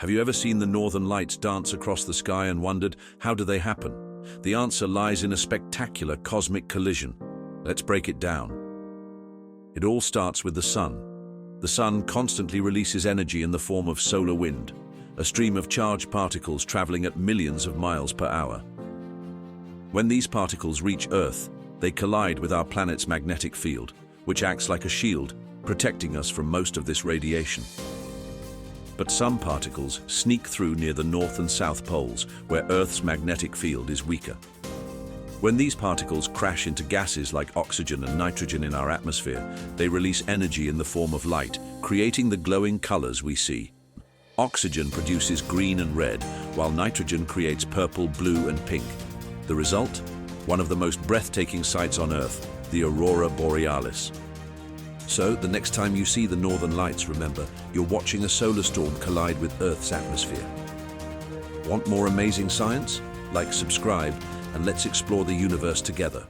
Have you ever seen the northern lights dance across the sky and wondered, how do they happen? The answer lies in a spectacular cosmic collision. Let's break it down. It all starts with the sun. The sun constantly releases energy in the form of solar wind, a stream of charged particles traveling at millions of miles per hour. When these particles reach Earth, they collide with our planet's magnetic field, which acts like a shield, protecting us from most of this radiation. But some particles sneak through near the north and south poles, where Earth's magnetic field is weaker. When these particles crash into gases like oxygen and nitrogen in our atmosphere, they release energy in the form of light, creating the glowing colors we see. Oxygen produces green and red, while nitrogen creates purple, blue, and pink. The result? One of the most breathtaking sights on Earth, the Aurora Borealis. So, the next time you see the northern lights, remember, you're watching a solar storm collide with Earth's atmosphere. Want more amazing science? Like, subscribe, and let's explore the universe together.